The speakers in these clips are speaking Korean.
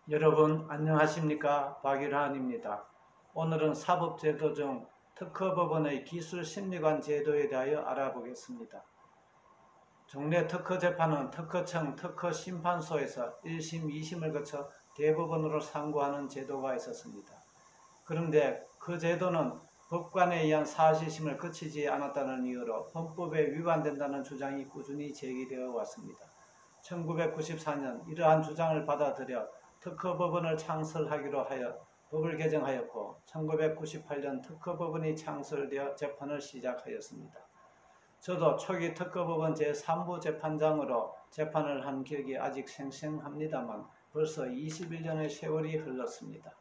여러분 안녕하십니까? 박일환입니다. 오늘은 사법제도 중 특허법원의 기술심리관 제도에 대하여 알아보겠습니다. 종래 특허재판은 특허청 특허심판소에서 1심, 2심을 거쳐 대법원으로 상고하는 제도가 있었습니다. 그런데 그 제도는 법관에 의한 사실심을 거치지 않았다는 이유로 헌법에 위반된다는 주장이 꾸준히 제기되어 왔습니다. 1994년 이러한 주장을 받아들여 특허법원을 창설하기로 하여 법을 개정하였고 1998년 특허법원이 창설되어 재판을 시작하였습니다. 저도 초기 특허법원 제3부 재판장으로 재판을 한 기억이 아직 생생합니다만 벌써 21년의 세월이 흘렀습니다.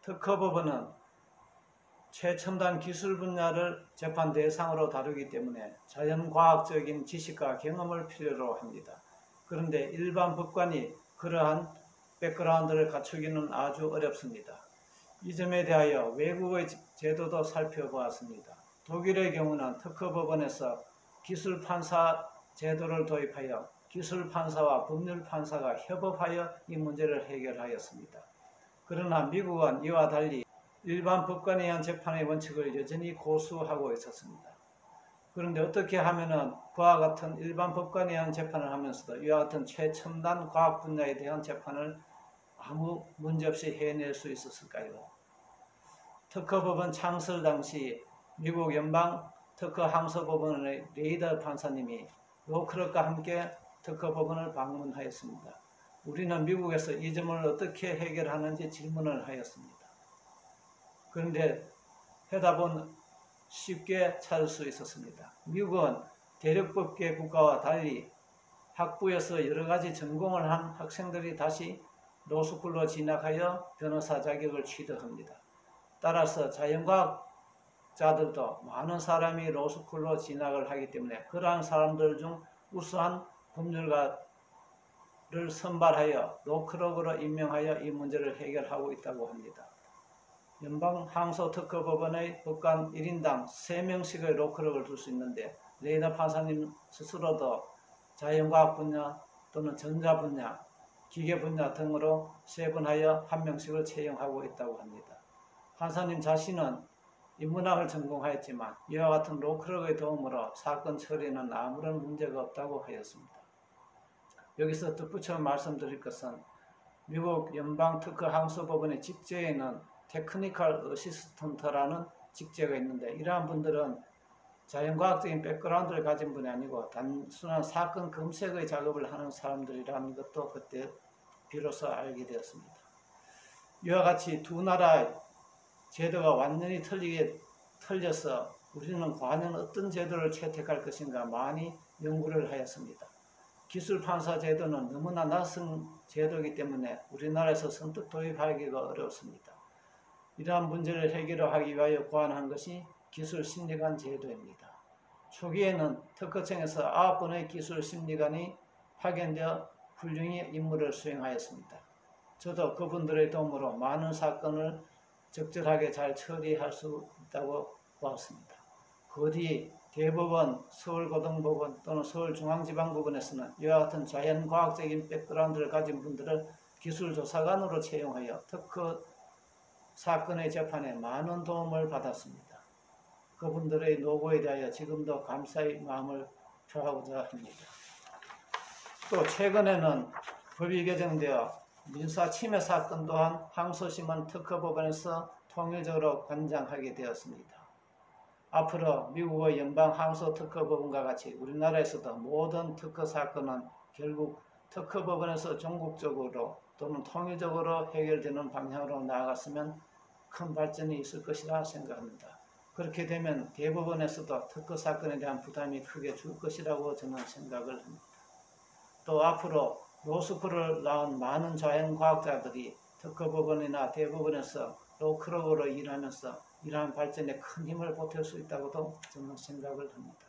특허법원은 최첨단 기술 분야를 재판 대상으로 다루기 때문에 자연과학적인 지식과 경험을 필요로 합니다. 그런데 일반 법관이 그러한 백그라운드를 갖추기는 아주 어렵습니다. 이 점에 대하여 외국의 제도도 살펴보았습니다. 독일의 경우는 특허법원에서 기술판사 제도를 도입하여 기술판사와 법률판사가 협업하여 이 문제를 해결하였습니다. 그러나 미국은 이와 달리 일반 법관에 의한 재판의 원칙을 여전히 고수하고 있었습니다. 그런데 어떻게 하면 그와 같은 일반 법관에 의한 재판을 하면서도 이와 같은 최첨단 과학 분야에 대한 재판을 아무 문제없이 해낼 수 있었을까요? 특허법원 창설 당시 미국 연방 특허항소법원의 레이더 판사님이 로크럭과 함께 특허법원을 방문하였습니다. 우리는 미국에서 이 점을 어떻게 해결하는지 질문을 하였습니다. 그런데 해답은 쉽게 찾을 수 있었습니다. 미국은 대륙법계 국가와 달리 학부에서 여러가지 전공을 한 학생들이 다시 로스쿨로 진학하여 변호사 자격을 취득합니다. 따라서 자연과학자들도 많은 사람이 로스쿨로 진학을 하기 때문에 그러한 사람들 중 우수한 법률가를 선발하여 로크럭으로 임명하여 이 문제를 해결하고 있다고 합니다. 연방항소특허법원의 법관 1인당 3명씩의 로크럭을 둘 수 있는데 레이더 판사님 스스로도 자연과학 분야 또는 전자 분야, 기계 분야 등으로 세분하여 1명씩을 채용하고 있다고 합니다. 판사님 자신은 인문학을 전공하였지만 이와 같은 로크럭의 도움으로 사건 처리는 아무런 문제가 없다고 하였습니다. 여기서 덧붙여 말씀드릴 것은 미국 연방특허항소법원의 직제에는 테크니컬 어시스턴트라는 직제가 있는데 이러한 분들은 자연과학적인 백그라운드를 가진 분이 아니고 단순한 사건 검색의 작업을 하는 사람들이라는 것도 그때 비로소 알게 되었습니다. 이와 같이 두 나라의 제도가 완전히 틀려서 우리는 과연 어떤 제도를 채택할 것인가 많이 연구를 하였습니다. 기술판사 제도는 너무나 낯선 제도이기 때문에 우리나라에서 선뜻 도입하기가 어렵습니다. 이러한 문제를 해결하기 위하여 고안한 것이 기술심리관 제도입니다. 초기에는 특허청에서 9분의 기술심리관이 파견되어 훌륭히 임무를 수행하였습니다. 저도 그분들의 도움으로 많은 사건을 적절하게 잘 처리할 수 있다고 보았습니다. 그 뒤 대법원, 서울고등법원 또는 서울중앙지방법원에서는 이와 같은 자연과학적인 백그라운드를 가진 분들을 기술조사관으로 채용하여 특허 사건의 재판에 많은 도움을 받았습니다. 그분들의 노고에 대하여 지금도 감사의 마음을 표하고자 합니다. 또 최근에는 법이 개정되어 민사침해 사건 또한 항소심은 특허법원에서 통일적으로 관장하게 되었습니다. 앞으로 미국의 연방항소특허법원과 같이 우리나라에서도 모든 특허사건은 결국 특허법원에서 전국적으로 또는 통일적으로 해결되는 방향으로 나아갔으면 큰 발전이 있을 것이라 생각합니다. 그렇게 되면 대법원에서도 특허사건에 대한 부담이 크게 줄 것이라고 저는 생각을 합니다. 또 앞으로 로스쿨을 나온 많은 자연과학자들이 특허법원이나 대법원에서 로크럭으로 일하면서 이러한 발전에 큰 힘을 보탤 수 있다고도 저는 생각을 합니다.